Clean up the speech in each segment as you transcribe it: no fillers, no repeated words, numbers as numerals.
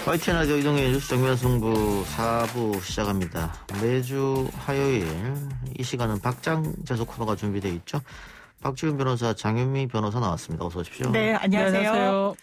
YTN 라디오 이동의 뉴스 정면 승부 4부 시작합니다. 매주 화요일 이 시간은 박장 재수 코너가 준비되어 있죠. 박지훈 변호사, 장윤미 변호사 나왔습니다. 어서 오십시오. 네, 안녕하세요. 네, 안녕하세요.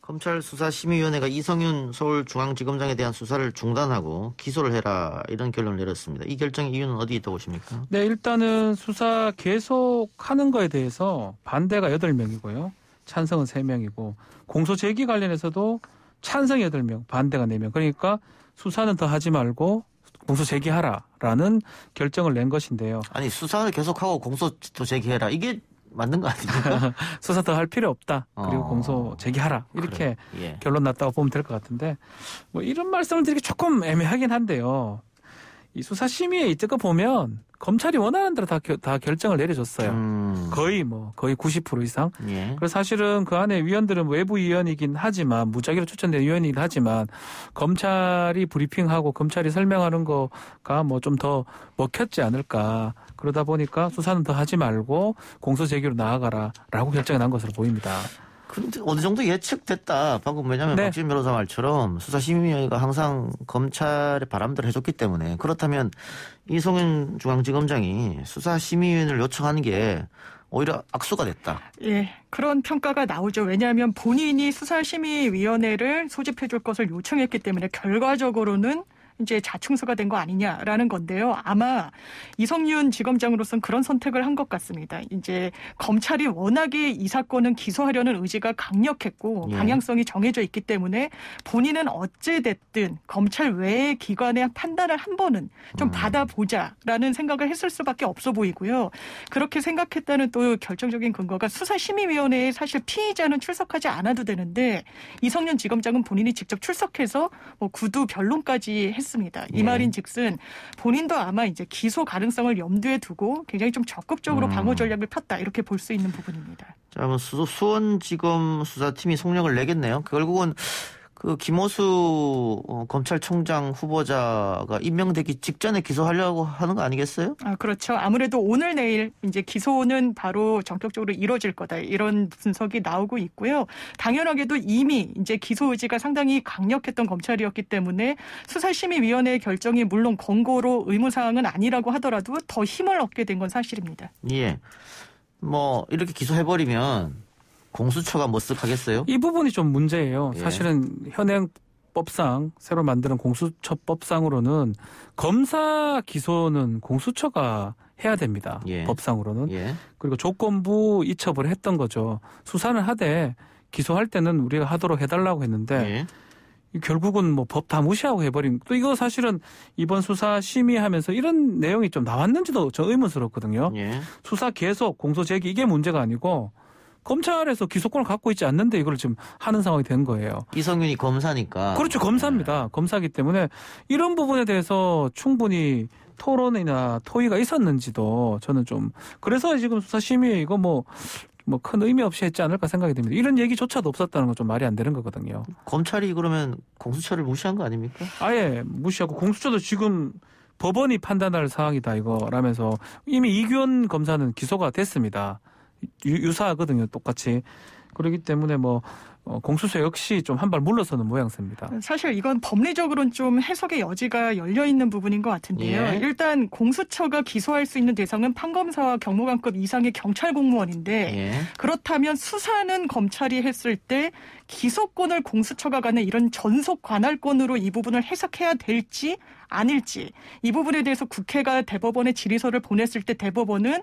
검찰 수사심의위원회가 이성윤 서울중앙지검장에 대한 수사를 중단하고 기소를 해라 이런 결론을 내렸습니다. 이 결정의 이유는 어디에 있다고 보십니까? 네, 일단은 수사 계속하는 거에 대해서 반대가 8명이고요. 찬성은 3명이고 공소 제기 관련해서도 찬성 8명, 반대가 4명. 그러니까 수사는 더 하지 말고 공소 제기하라라는 결정을 낸 것인데요. 아니 수사를 계속하고 공소도 제기해라. 이게 맞는 거 아닙니까? 수사 더 할 필요 없다. 그리고 공소 제기하라. 이렇게 그래. 예. 결론 났다고 보면 될 것 같은데 뭐 이런 말씀을 드리기 조금 애매하긴 한데요. 이 수사심의에 이때껏 보면 검찰이 원하는 대로 다 결정을 내려줬어요. 거의 90% 이상. 예. 그래서 사실은 그 안에 위원들은 외부 위원이긴 하지만 무작위로 추천된 위원이긴 하지만 검찰이 브리핑하고 검찰이 설명하는 거가 뭐 좀 더 먹혔지 않을까. 그러다 보니까 수사는 더 하지 말고 공소 제기로 나아가라라고 결정이 난 것으로 보입니다. 근데 어느 정도 예측됐다. 방금 왜냐하면 네. 박지훈 변호사 말처럼 수사심의위원회가 항상 검찰의 바람대로 해줬기 때문에 그렇다면 이성윤 중앙지검장이 수사심의위원회를 요청하는 게 오히려 악수가 됐다. 예, 그런 평가가 나오죠. 왜냐하면 본인이 수사심의위원회를 소집해줄 것을 요청했기 때문에 결과적으로는 이제 자충수가 된 거 아니냐라는 건데요. 아마 이성윤 지검장으로서는 그런 선택을 한 것 같습니다. 이제 검찰이 워낙에 이 사건은 기소하려는 의지가 강력했고 방향성이 정해져 있기 때문에 본인은 어찌됐든 검찰 외의 기관의 판단을 한 번은 좀 받아보자라는 생각을 했을 수밖에 없어 보이고요. 그렇게 생각했다는 또 결정적인 근거가 수사심의위원회에 사실 피의자는 출석하지 않아도 되는데 이성윤 지검장은 본인이 직접 출석해서 뭐 구두 변론까지 했습니다. 이 말인즉슨 본인도 아마 이제 기소 가능성을 염두에 두고 굉장히 좀 적극적으로 방어 전략을 폈다 이렇게 볼 수 있는 부분입니다. 자, 그럼 수원지검 수사팀이 속력을 내겠네요. 결국은 그 김호수 검찰총장 후보자가 임명되기 직전에 기소하려고 하는 거 아니겠어요? 아, 그렇죠. 아무래도 오늘 내일 이제 기소는 바로 전격적으로 이루어질 거다. 이런 분석이 나오고 있고요. 당연하게도 이미 이제 기소 의지가 상당히 강력했던 검찰이었기 때문에 수사심의위원회의 결정이 물론 권고로 의무사항은 아니라고 하더라도 더 힘을 얻게 된 건 사실입니다. 예. 뭐 이렇게 기소해버리면 공수처가 머쓱하겠어요? 이 부분이 좀 문제예요. 예. 사실은 현행법상 새로 만드는 공수처법상으로는 검사 기소는 공수처가 해야 됩니다. 예. 법상으로는. 예. 그리고 조건부 이첩을 했던 거죠. 수사는 하되 기소할 때는 우리가 하도록 해달라고 했는데 예. 결국은 뭐 법 다 무시하고 해버린. 또 이거 사실은 이번 수사 심의하면서 이런 내용이 좀 나왔는지도 저 의문스럽거든요. 예. 수사 계속 공소 제기 이게 문제가 아니고 검찰에서 기소권을 갖고 있지 않는데 이걸 지금 하는 상황이 된 거예요. 이성윤이 검사니까. 그렇죠. 검사입니다. 검사이기 때문에 이런 부분에 대해서 충분히 토론이나 토의가 있었는지도 저는 좀 그래서 지금 수사심의에 이거 뭐 큰 의미 없이 했지 않을까 생각이 듭니다. 이런 얘기조차도 없었다는 건 좀 말이 안 되는 거거든요. 검찰이 그러면 공수처를 무시한 거 아닙니까? 아예 무시하고 공수처도 지금 법원이 판단할 사항이다 이거라면서 이미 이규현 검사는 기소가 됐습니다. 유사하거든요. 똑같이. 그렇기 때문에 공수처 역시 좀 한 발 물러서는 모양새입니다. 사실 이건 법리적으로는 좀 해석의 여지가 열려있는 부분인 것 같은데요. 예. 일단 공수처가 기소할 수 있는 대상은 판검사와 경무관급 이상의 경찰 공무원인데 예. 그렇다면 수사는 검찰이 했을 때 기소권을 공수처가 갖는 이런 전속 관할권으로 이 부분을 해석해야 될지 아닐지 이 부분에 대해서 국회가 대법원에 질의서를 보냈을 때 대법원은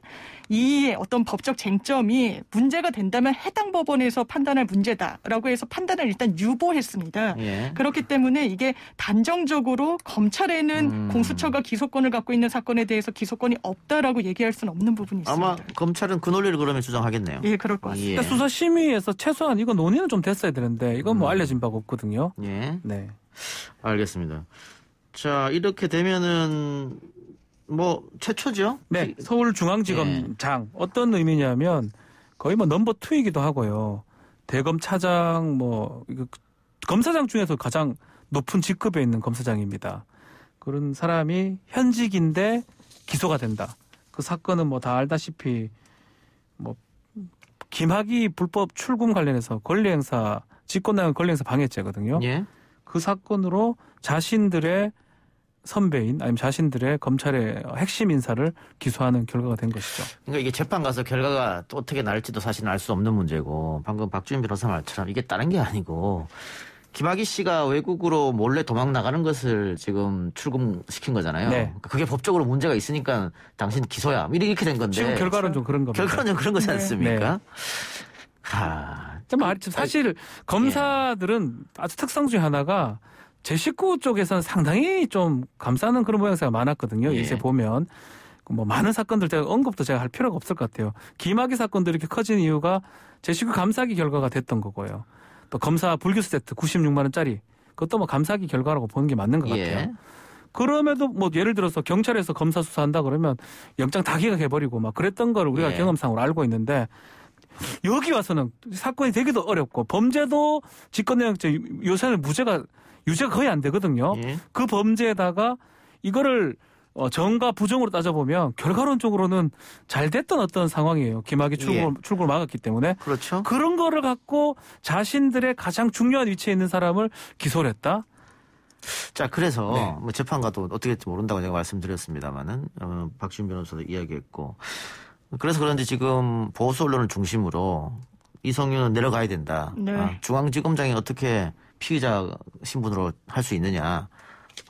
이 어떤 법적 쟁점이 문제가 된다면 해당 법원에서 판단할 문제다라고 해서 판단을 일단 유보했습니다. 예. 그렇기 때문에 이게 단정적으로 검찰에는 공수처가 기소권을 갖고 있는 사건에 대해서 기소권이 없다라고 얘기할 수는 없는 부분이 있습니다. 아마 검찰은 그 논리를 그러면 주장하겠네요. 예, 그럴 것 같습니다. 예. 그러니까 수사심의에서 최소한 이거 논의는 좀 됐어야 되는데 이건 알려진 바가 없거든요. 예. 네. 알겠습니다. 자, 이렇게 되면은 최초죠? 네. 서울중앙지검장 어떤 의미냐면 거의 넘버 2이기도 하고요. 대검 차장 검사장 중에서 가장 높은 직급에 있는 검사장입니다. 그런 사람이 현직인데 기소가 된다. 그 사건은 다 알다시피 김학의 불법 출금 관련해서 권리행사 직권남용 권리행사 방해죄거든요. 예. 그 사건으로 자신들의 선배인 아니면 자신들의 검찰의 핵심 인사를 기소하는 결과가 된 것이죠. 그러니까 이게 재판 가서 결과가 또 어떻게 날지도 사실 알 수 없는 문제고 방금 박주민 변호사 말처럼 이게 다른 게 아니고 김학의 씨가 외국으로 몰래 도망 나가는 것을 지금 출금시킨 거잖아요. 네. 그러니까 그게 법적으로 문제가 있으니까 당신 기소야. 이렇게 된 건데. 지금 결과는 좀 그런 겁니다. 결과는 좀 그런 거지 않습니까? 네. 사실 검사들은 아주 특성 중에 하나가 제 식구 쪽에서는 상당히 좀 감싸는 그런 모양새가 많았거든요. 예. 이제 보면 뭐 많은 사건들 제가 언급도 제가 할 필요가 없을 것 같아요. 김학의 사건들이 이렇게 커진 이유가 제 식구 감싸기 결과가 됐던 거고요. 또 검사 불기소 세트 96만 원짜리 그것도 뭐 감싸기 결과라고 보는 게 맞는 것 같아요. 예. 그럼에도 뭐 예를 들어서 경찰에서 검사 수사한다 그러면 영장 다 기각해버리고 막 그랬던 걸 우리가 예. 경험상으로 알고 있는데 여기 와서는 사건이 되기도 어렵고 범죄도 직권남용 요새는 유죄가 거의 안 되거든요. 예. 그 범죄에다가 이거를 정과 부정으로 따져보면 결과론적으로는 잘 됐던 어떤 상황이에요. 김학의 출구를 막았기 때문에. 그렇죠. 그런 거를 갖고 자신들의 가장 중요한 위치에 있는 사람을 기소를 했다? 자, 그래서 네. 뭐 재판가도 어떻게 될지 모른다고 제가 말씀드렸습니다만은 박주민 변호사도 이야기했고 그래서 그런지 지금 보수 언론을 중심으로 이성윤은 내려가야 된다. 네. 중앙지검장이 어떻게 피의자 신분으로 할 수 있느냐.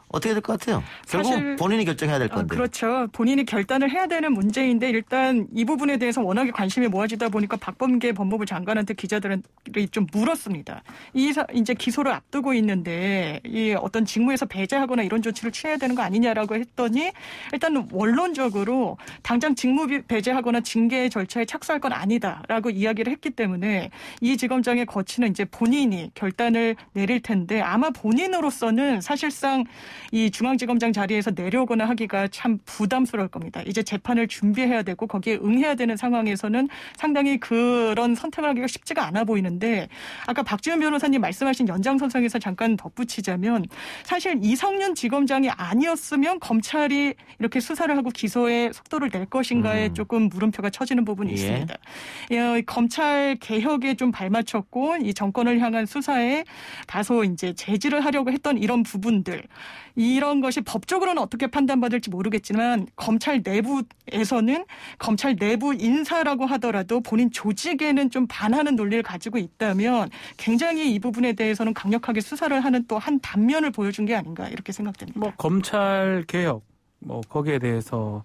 어떻게 될 것 같아요? 결국 사실 본인이 결정해야 될 건데. 그렇죠. 본인이 결단을 해야 되는 문제인데 일단 이 부분에 대해서 워낙에 관심이 모아지다 보니까 박범계 법무부 장관한테 기자들이 좀 물었습니다. 이제 기소를 앞두고 있는데 이 어떤 직무에서 배제하거나 이런 조치를 취해야 되는 거 아니냐라고 했더니 일단 원론적으로 당장 직무 배제하거나 징계 절차에 착수할 건 아니다라고 이야기를 했기 때문에 이 지검장의 거치는 이제 본인이 결단을 내릴 텐데 아마 본인으로서는 사실상 이 중앙지검장 자리에서 내려오거나 하기가 참 부담스러울 겁니다. 이제 재판을 준비해야 되고 거기에 응해야 되는 상황에서는 상당히 그런 선택을 하기가 쉽지가 않아 보이는데 아까 박지원 변호사님 말씀하신 연장선상에서 잠깐 덧붙이자면 사실 이성윤 지검장이 아니었으면 검찰이 이렇게 수사를 하고 기소에 속도를 낼 것인가에 조금 물음표가 쳐지는 부분이 있습니다. 검찰 개혁에 좀 발맞췄고 이 정권을 향한 수사에 다소 이제 제지를 하려고 했던 이런 부분들 이런 것이 법적으로는 어떻게 판단받을지 모르겠지만 검찰 내부에서는 검찰 내부 인사라고 하더라도 본인 조직에는 좀 반하는 논리를 가지고 있다면 굉장히 이 부분에 대해서는 강력하게 수사를 하는 또 한 단면을 보여준 게 아닌가 이렇게 생각됩니다. 뭐 검찰 개혁 뭐 거기에 대해서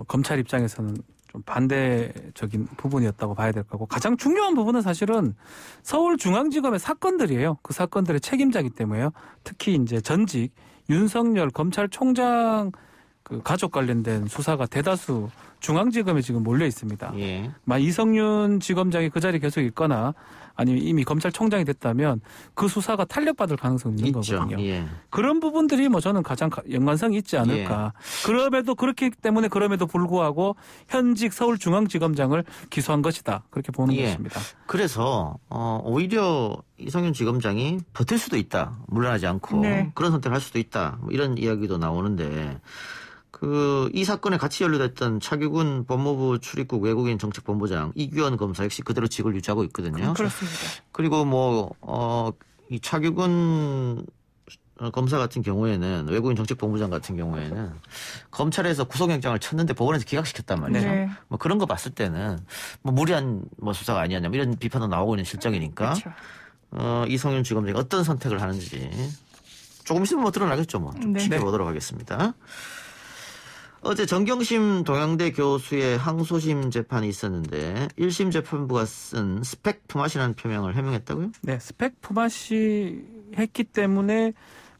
검찰 입장에서는 좀 반대적인 부분이었다고 봐야 될 거고 가장 중요한 부분은 사실은 서울중앙지검의 사건들이에요. 그 사건들의 책임자이기 때문에요. 특히 이제 전직 윤석열 검찰총장 그 가족 관련된 수사가 대다수 중앙지검에 지금 몰려 있습니다. 예. 이성윤 지검장이 그 자리에 계속 있거나 아니면 이미 검찰총장이 됐다면 그 수사가 탄력받을 가능성이 있는 있죠. 거거든요. 예. 그런 부분들이 뭐 저는 가장 연관성이 있지 않을까. 그렇기 때문에 그럼에도 불구하고 현직 서울중앙지검장을 기소한 것이다. 그렇게 보는 것입니다. 그래서 오히려 이성윤 지검장이 버틸 수도 있다. 물러나지 않고 네. 그런 선택을 할 수도 있다. 뭐 이런 이야기도 나오는데 이 사건에 같이 연루됐던 차규근 법무부 출입국 외국인 정책본부장 이규현 검사 역시 그대로 직을 유지하고 있거든요. 그렇습니다. 그리고 이 차규근 검사 같은 경우에는 외국인 정책본부장 같은 경우에는 검찰에서 구속영장을 쳤는데 법원에서 기각시켰단 말이죠. 네. 뭐 그런 거 봤을 때는 뭐 무리한 수사가 아니었냐 이런 비판도 나오고 있는 실정이니까 그렇죠. 이성윤 지검장이 어떤 선택을 하는지 조금 있으면 뭐 드러나겠죠. 뭐 좀 네. 지켜보도록 하겠습니다. 어제 정경심 동양대 교수의 항소심 재판이 있었는데 1심 재판부가 쓴 스펙 품앗이라는 표명을 해명했다고요? 네, 스펙 품앗이 했기 때문에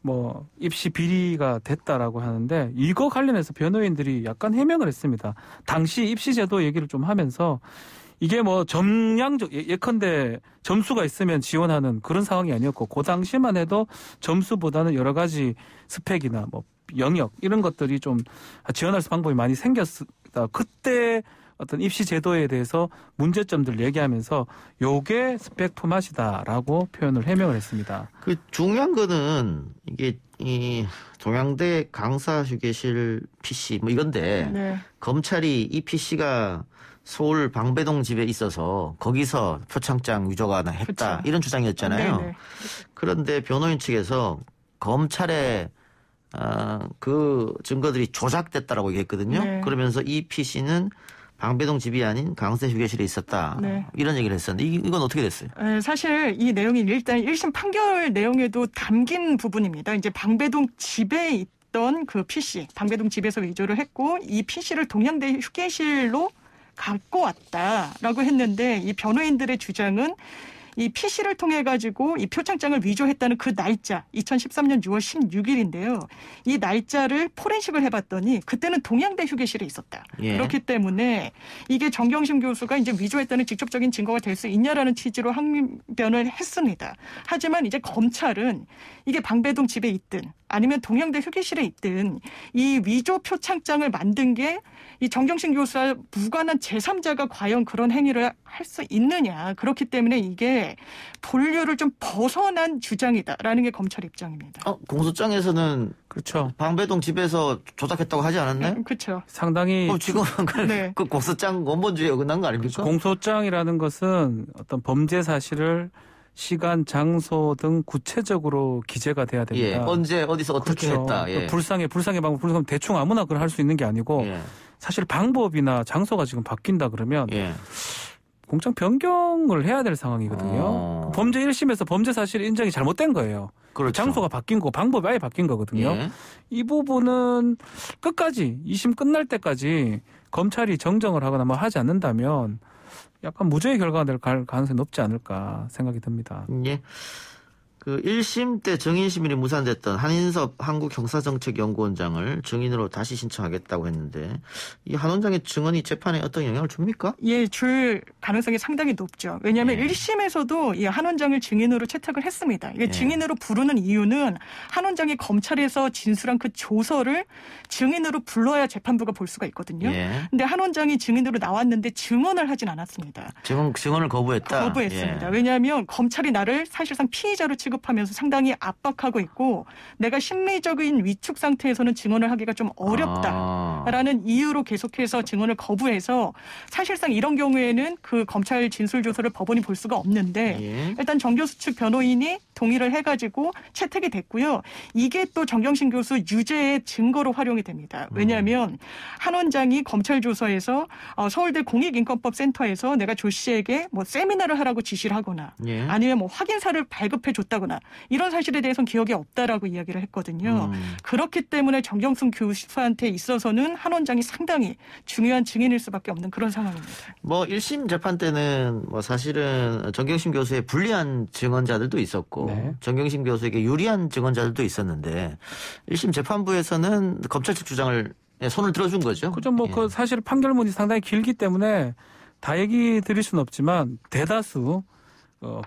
뭐 입시 비리가 됐다라고 하는데 이거 관련해서 변호인들이 약간 해명을 했습니다. 당시 입시 제도 얘기를 좀 하면서 이게 뭐 예컨대 점수가 있으면 지원하는 그런 상황이 아니었고 그 당시만 해도 점수보다는 여러 가지 스펙이나 뭐 영역 이런 것들이 좀 지원할 수 방법이 많이 생겼다. 그때 어떤 입시 제도에 대해서 문제점들을 얘기하면서 요게 스펙 품앗이다라고 표현을 해명을 했습니다. 그 중요한 거는 이게 이 동양대 강사 휴게실 PC 뭐 이건데 네. 검찰이 이 PC가 서울 방배동 집에 있어서 거기서 표창장 위조가 했다. 그쵸. 이런 주장이었잖아요. 네네. 그런데 변호인 측에서 검찰에 그 증거들이 조작됐다라고 얘기했거든요. 네. 그러면서 이 PC는 방배동 집이 아닌 강세 휴게실에 있었다. 네. 이런 얘기를 했었는데 이건 어떻게 됐어요? 사실 이 내용이 일단 1심 판결 내용에도 담긴 부분입니다. 이제 방배동 집에 있던 그 PC, 방배동 집에서 위조를 했고 이 PC를 동양대 휴게실로 갖고 왔다라고 했는데 이 변호인들의 주장은 이 PC를 통해 가지고 이 표창장을 위조했다는 그 날짜 2013년 6월 16일인데요. 이 날짜를 포렌식을 해봤더니 그때는 동양대 휴게실에 있었다. 예. 그렇기 때문에 이게 정경심 교수가 이제 위조했다는 직접적인 증거가 될 수 있냐라는 취지로 항변을 했습니다. 하지만 이제 검찰은 이게 방배동 집에 있든 아니면 동양대 휴게실에 있든 이 위조 표창장을 만든 게 이 정경심 교수와 무관한 제3자가 과연 그런 행위를 할 수 있느냐. 그렇기 때문에 이게 본류를 좀 벗어난 주장이다라는 게 검찰 입장입니다. 공소장에서는 그렇죠. 방배동 집에서 조작했다고 하지 않았나요? 그렇죠. 상당히 지금 네. 그 공소장 원본주의에 어긋난 거 아닙니까? 공소장이라는 것은 어떤 범죄 사실을 시간, 장소 등 구체적으로 기재가 돼야 됩니다. 예, 언제 어디서 어떻게 그렇죠. 했다. 예. 불상의 방법, 불상 대충 아무나 그걸 할 수 있는 게 아니고 예. 사실 방법이나 장소가 지금 바뀐다 그러면 예. 공장 변경을 해야 될 상황이거든요. 범죄 1심에서 범죄 사실 인정이 잘못된 거예요. 그렇죠. 장소가 바뀐 거, 방법이 아예 바뀐 거거든요. 예. 이 부분은 끝까지 2심 끝날 때까지 검찰이 정정을 하거나 뭐 하지 않는다면 약간 무죄의 결과가 될 가능성이 높지 않을까 생각이 듭니다. 예. 그 1심 때 증인시민이 무산됐던 한인섭 한국형사정책연구원장을 증인으로 다시 신청하겠다고 했는데 이 한 원장의 증언이 재판에 어떤 영향을 줍니까? 예, 줄 가능성이 상당히 높죠. 왜냐하면 예. 1심에서도 이 한 원장을 증인으로 채택을 했습니다. 이게 예. 증인으로 부르는 이유는 한 원장이 검찰에서 진술한 그 조서를 증인으로 불러야 재판부가 볼 수가 있거든요. 예. 근데 한 원장이 증인으로 나왔는데 증언을 하진 않았습니다. 증언을 거부했다. 거부했습니다. 예. 왜냐하면 검찰이 나를 사실상 피의자로 취급하면서 상당히 압박하고 있고 내가 심리적인 위축 상태에서는 증언을 하기가 좀 어렵다라는 이유로 계속해서 증언을 거부해서 사실상 이런 경우에는 그 검찰 진술 조서를 법원이 볼 수가 없는데 예. 일단 정 교수 측 변호인이 동의를 해가지고 채택이 됐고요. 이게 또 정경심 교수 유죄의 증거로 활용이 됩니다. 왜냐하면 한 원장이 검찰 조서에서 서울대 공익인권법센터에서 내가 조 씨에게 뭐 세미나를 하라고 지시를 하거나 예. 아니면 뭐 확인서를 발급해 줬다거나 이런 사실에 대해서는 기억이 없다라고 이야기를 했거든요. 그렇기 때문에 정경심 교수한테 있어서는 한 원장이 상당히 중요한 증인일 수밖에 없는 그런 상황입니다. 뭐 1심 재판 때는 뭐 사실은 정경심 교수의 불리한 증언자들도 있었고 네. 정경심 교수에게 유리한 증언자들도 있었는데 1심 재판부에서는 검찰 측 주장을 손을 들어준 거죠. 그죠. 뭐 예. 그 사실 판결문이 상당히 길기 때문에 다 얘기 드릴 수는 없지만 대다수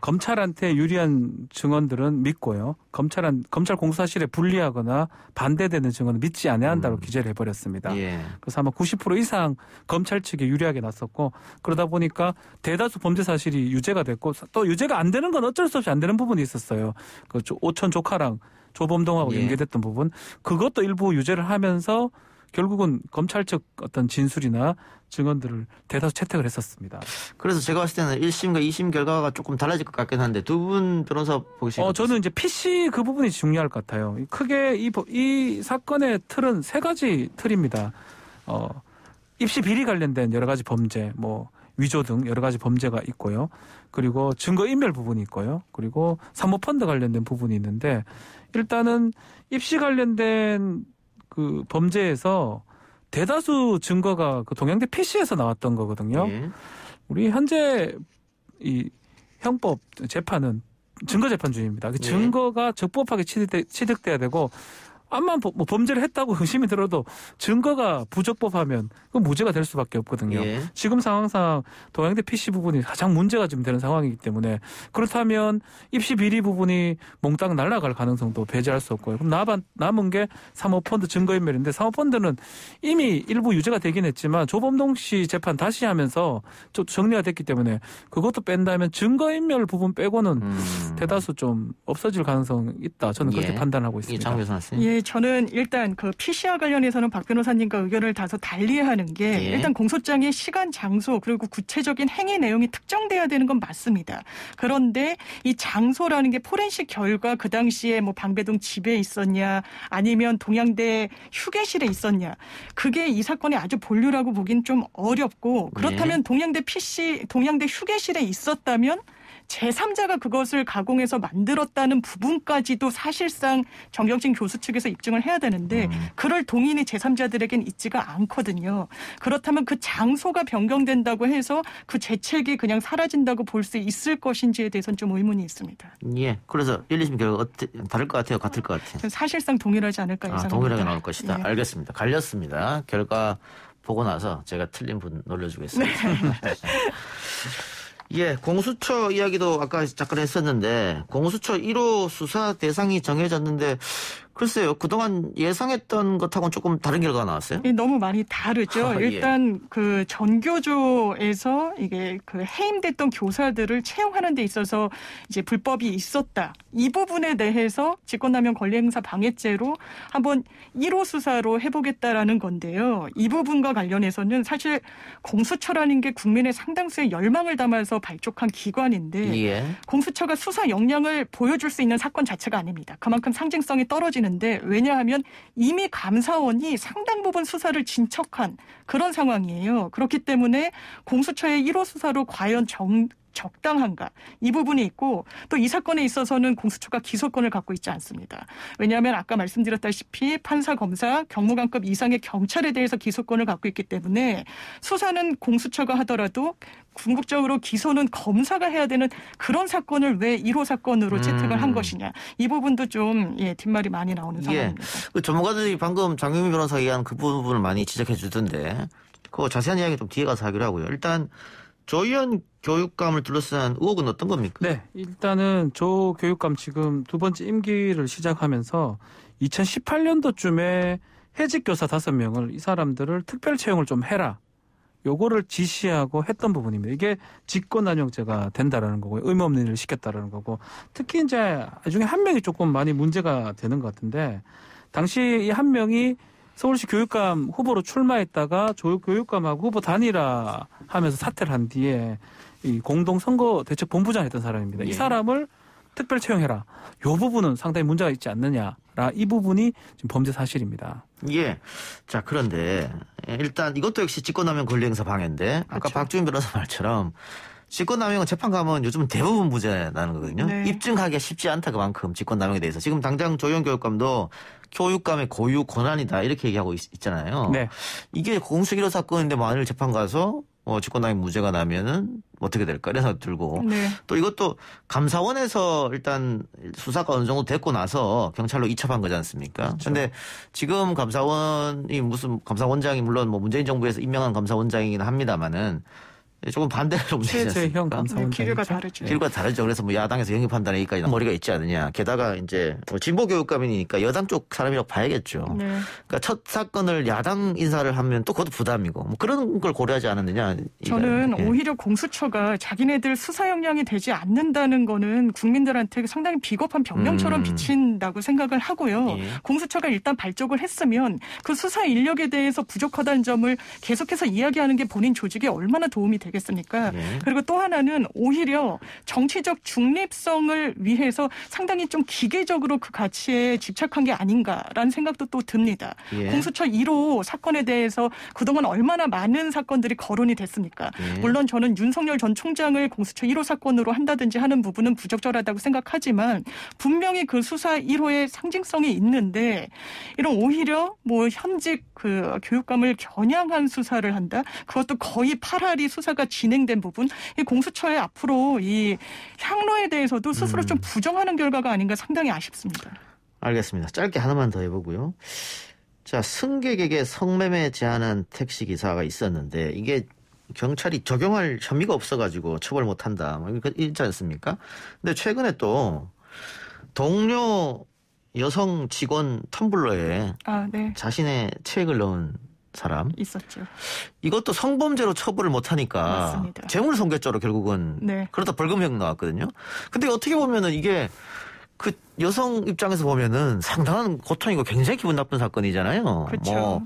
검찰한테 유리한 증언들은 믿고요. 검찰 공소사실에 불리하거나 반대되는 증언은 믿지 않아야 한다고 기재를 해버렸습니다. 예. 그래서 아마 90% 이상 검찰 측에 유리하게 났었고 그러다 보니까 대다수 범죄 사실이 유죄가 됐고 또 유죄가 안 되는 건 어쩔 수 없이 안 되는 부분이 있었어요. 그 오천 조카랑 조범동하고 예. 연계됐던 부분 그것도 일부 유죄를 하면서 결국은 검찰 측 어떤 진술이나 증언들을 대다수 채택을 했었습니다. 그래서 제가 봤을 때는 1심과 2심 결과가 조금 달라질 것 같긴 한데 두 분 변호사 보시기에 저는 이제 PC 그 부분이 중요할 것 같아요. 크게 이 사건의 틀은 세 가지 틀입니다. 입시 비리 관련된 여러 가지 범죄, 뭐 위조 등 여러 가지 범죄가 있고요. 그리고 증거인멸 부분이 있고요. 그리고 사모펀드 관련된 부분이 있는데 일단은 입시 관련된 그 범죄에서 대다수 증거가 그 동양대 PC에서 나왔던 거거든요. 예. 우리 현재 이 형법 재판은 증거 재판주의입니다. 그 증거가 적법하게 취득돼야 되고 암만 뭐 범죄를 했다고 의심이 들어도 증거가 부적법하면 그 무죄가 될 수밖에 없거든요. 예. 지금 상황상 동양대 PC 부분이 가장 문제가 지금 되는 상황이기 때문에 그렇다면 입시 비리 부분이 몽땅 날아갈 가능성도 배제할 수 없고요. 그럼 남은 게 사모펀드 증거인멸인데 사모펀드는 이미 일부 유죄가 되긴 했지만 조범동 씨 재판 다시 하면서 좀 정리가 됐기 때문에 그것도 뺀다면 증거인멸 부분 빼고는 대다수 좀 없어질 가능성이 있다. 저는 그렇게 판단하고 있습니다. 장 교수 예, 네, 저는 일단 그 PC와 관련해서는 박 변호사님과 의견을 다소 달리하는 게 일단 공소장의 시간, 장소 그리고 구체적인 행위 내용이 특정돼야 되는 건 맞습니다. 그런데 이 장소라는 게 포렌식 결과 그 당시에 뭐 방배동 집에 있었냐 아니면 동양대 휴게실에 있었냐 그게 이 사건의 아주 본류라고 보긴 좀 어렵고 그렇다면 동양대 휴게실에 있었다면 제3자가 그것을 가공해서 만들었다는 부분까지도 사실상 정경진 교수 측에서 입증을 해야 되는데 그럴 동인이 제3자들에겐 있지가 않거든요. 그렇다면 그 장소가 변경된다고 해서 그 재책이 그냥 사라진다고 볼 수 있을 것인지에 대해서는 좀 의문이 있습니다. 예. 그래서 1, 2심 결과 다를 것 같아요? 같을 것 같아요? 사실상 동일하지 않을까 예상합니다. 동일하게 나올 것이다. 예. 알겠습니다. 갈렸습니다. 결과 보고 나서 제가 틀린 분 놀려주겠습니다. 네. 예, 공수처 이야기도 아까 잠깐 했었는데 공수처 1호 수사 대상이 정해졌는데 글쎄요. 그동안 예상했던 것하고는 조금 다른 결과가 나왔어요? 너무 많이 다르죠. 일단 그 전교조에서 이게 그 해임됐던 교사들을 채용하는 데 있어서 이제 불법이 있었다. 이 부분에 대해서 직권남용 권리행사 방해죄로 한번 1호 수사로 해보겠다라는 건데요. 이 부분과 관련해서는 사실 공수처라는 게 국민의 상당수의 열망을 담아서 발족한 기관인데 공수처가 수사 역량을 보여줄 수 있는 사건 자체가 아닙니다. 그만큼 상징성이 떨어지는데 왜냐하면 이미 감사원이 상당 부분 수사를 진척한 그런 상황이에요. 그렇기 때문에 공수처의 1호 수사로 과연 적당한가 이 부분이 있고 또 이 사건에 있어서는 공수처가 기소권을 갖고 있지 않습니다. 왜냐하면 아까 말씀드렸다시피 판사, 검사, 경무관급 이상의 경찰에 대해서 기소권을 갖고 있기 때문에 수사는 공수처가 하더라도 궁극적으로 기소는 검사가 해야 되는 그런 사건을 왜 1호 사건으로 채택을 한 것이냐. 이 부분도 좀 뒷말이 많이 나오는 상황입니다. 그 전문가들이 방금 장윤미 변호사가 얘기한 그 부분을 많이 지적해 주던데 그 자세한 이야기 좀 뒤에 가서 하기로 하고요. 일단 조희연 교육감을 둘러싼 의혹은 어떤 겁니까? 네, 일단은 조 교육감 지금 두 번째 임기를 시작하면서 2018년도쯤에 해직 교사 5명을 이 사람들을 특별 채용을 좀 해라. 요거를 지시하고 했던 부분입니다. 이게 직권남용죄가 된다라는 거고요. 의무 없는 일을 시켰다라는 거고. 특히 이제 이 중에 한 명이 조금 많이 문제가 되는 것 같은데 당시 이 한 명이 서울시 교육감 후보로 출마했다가 조 교육감하고 후보 단일화 하면서 사퇴를 한 뒤에 이 공동선거대책본부장 했던 사람입니다. 이 사람을 특별 채용해라. 이 부분은 상당히 문제가 있지 않느냐. 이 부분이 지금 범죄 사실입니다. 예. 자, 그런데 일단 이것도 역시 직권남용 권리행사 방해인데 아까 그렇죠. 박주민 변호사 말처럼 직권남용은 재판 가면 요즘 대부분 무죄 나는 거거든요. 네. 입증하기가 쉽지 않다 그만큼 직권남용에 대해서. 지금 당장 조희연 교육감도 교육감의 고유 권한이다 이렇게 얘기하고 있잖아요. 네. 이게 공수처 1호 사건인데 만일 재판 가서 직권남용 무죄가 나면은 어떻게 될까 이런 생각 들고 네. 또 이것도 감사원에서 일단 수사가 어느 정도 됐고 나서 경찰로 이첩한 거지 않습니까? 그렇죠. 근데 지금 감사원이 무슨 감사원장이 물론 뭐 문재인 정부에서 임명한 감사원장이긴 합니다만은 조금 반대로 움직이지 최재형 않습니까? 감사원장. 기류가 다르죠. 길과 다르죠. 그래서 뭐 야당에서 영입한다는 얘기까지 머리가 있지 않느냐. 게다가 이제 진보 교육감이니까 여당 쪽 사람이라고 봐야겠죠. 네. 그러니까 첫 사건을 야당 인사를 하면 또 그것도 부담이고 뭐 그런 걸 고려하지 않았느냐. 저는 오히려 공수처가 자기네들 수사 역량이 되지 않는다는 거는 국민들한테 상당히 비겁한 변명처럼 비친다고 생각을 하고요. 공수처가 일단 발족을 했으면 그 수사 인력에 대해서 부족하다는 점을 계속해서 이야기하는 게 본인 조직에 얼마나 도움이 되겠습니까? 그리고 또 하나는 오히려 정치적 중립성을 위해서 상당히 좀 기계적으로 그 가치에 집착한 게 아닌가라는 생각도 또 듭니다. 공수처 1호 사건에 대해서 그동안 얼마나 많은 사건들이 거론이 됐습니까? 물론 저는 윤석열 전 총장을 공수처 1호 사건으로 한다든지 하는 부분은 부적절하다고 생각하지만 분명히 그 수사 1호의 상징성이 있는데 이런 오히려 뭐 현직 그 교육감을 겨냥한 수사를 한다? 그것도 거의 8할이 수사가 진행된 부분, 이 공수처의 앞으로 이 향로에 대해서도 스스로 좀 부정하는 결과가 아닌가 상당히 아쉽습니다. 알겠습니다. 짧게 하나만 더 해보고요. 자, 승객에게 성매매 제한한 택시기사가 있었는데 이게 경찰이 적용할 혐의가 없어가지고 처벌 못한다. 뭐 있지 않습니까? 근데 최근에 또 동료 여성 직원 텀블러에 네. 자신의 체액을 넣은 사람 있었죠. 이것도 성범죄로 처벌을 못하니까 맞습니다. 재물손괴죄로 결국은 네. 그러다 벌금형 나왔거든요. 근데 어떻게 보면은 이게 그 여성 입장에서 보면은 상당한 고통이고 굉장히 기분 나쁜 사건이잖아요. 그렇죠.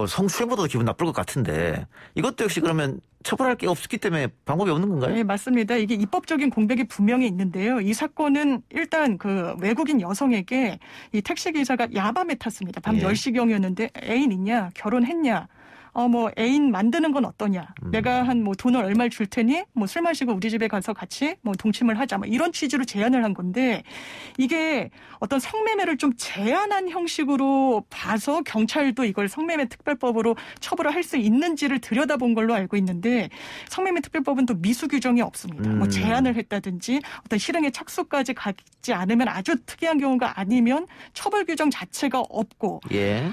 성추행보다도 기분 나쁠 것 같은데 이것도 역시 그러면 처벌할 게 없기 때문에 방법이 없는 건가요? 네, 맞습니다. 이게 입법적인 공백이 분명히 있는데요. 이 사건은 일단 그 외국인 여성에게 이 택시기사가 야밤에 탔습니다. 밤 10시경이었는데 애인 있냐? 결혼했냐? 애인 만드는 건 어떠냐? 내가 돈을 얼마를 줄 테니 술 마시고 우리 집에 가서 같이 동침을 하자. 이런 취지로 제안을 한 건데 이게 어떤 성매매를 좀 제한한 형식으로 봐서 경찰도 이걸 성매매 특별법으로 처벌을 할 수 있는지를 들여다본 걸로 알고 있는데 성매매 특별법은 또 미수 규정이 없습니다. 제한을 했다든지 어떤 실행에 착수까지 가지 않으면 아주 특이한 경우가 아니면 처벌 규정 자체가 없고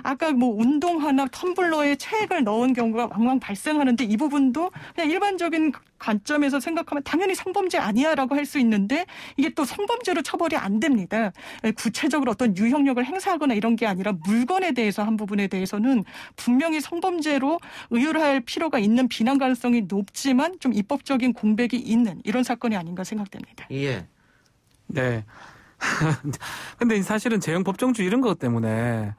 아까 운동화나 텀블러에 체액을 넣은 경우가 왕왕 발생하는데 이 부분도 그냥 일반적인 관점에서 생각하면 당연히 성범죄 아니야라고 할 수 있는데 이게 또 성범죄로 처벌이 안 됩니다. 구체적으로 어떤 유형력을 행사하거나 이런 게 아니라 물건에 대해서 한 부분에 대해서는 분명히 성범죄로 의율할 필요가 있는 비난 가능성이 높지만 좀 입법적인 공백이 있는 이런 사건이 아닌가 생각됩니다. 예. 네. 근데 사실은 재형 법정주의 이런 것 때문에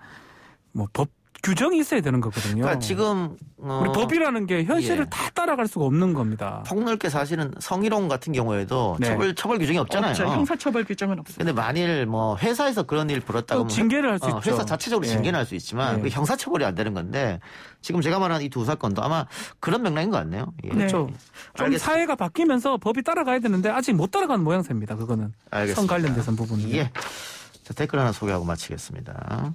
법 규정이 있어야 되는 거거든요. 그러니까 지금 우리 법이라는 게 현실을 다 따라갈 수가 없는 겁니다. 폭넓게 사실은 성희롱 같은 경우에도 처벌 규정이 없잖아요. 없죠. 형사처벌 규정은 없습니다. 근데 만일 회사에서 그런 일 벌었다고 징계를 할 수 있죠. 회사 자체적으로 징계는 할 수 있지만 그 형사처벌이 안 되는 건데 지금 제가 말한 이 두 사건도 아마 그런 맥락인 것 같네요. 그렇죠. 좀 사회가 바뀌면서 법이 따라가야 되는데 아직 못 따라가는 모양새입니다. 그거는 성 관련돼서 부분은. 예. 자, 댓글 하나 소개하고 마치겠습니다.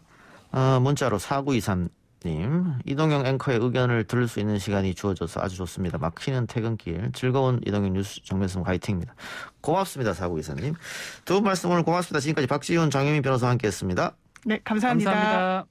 문자로 4923님, 이동영 앵커의 의견을 들을 수 있는 시간이 주어져서 아주 좋습니다. 막히는 퇴근길, 즐거운 이동영 뉴스 정면승 화이팅입니다. 고맙습니다, 4924님. 두 분 말씀 오늘 고맙습니다. 지금까지 박지훈, 장혜민 변호사와 함께했습니다. 네, 감사합니다.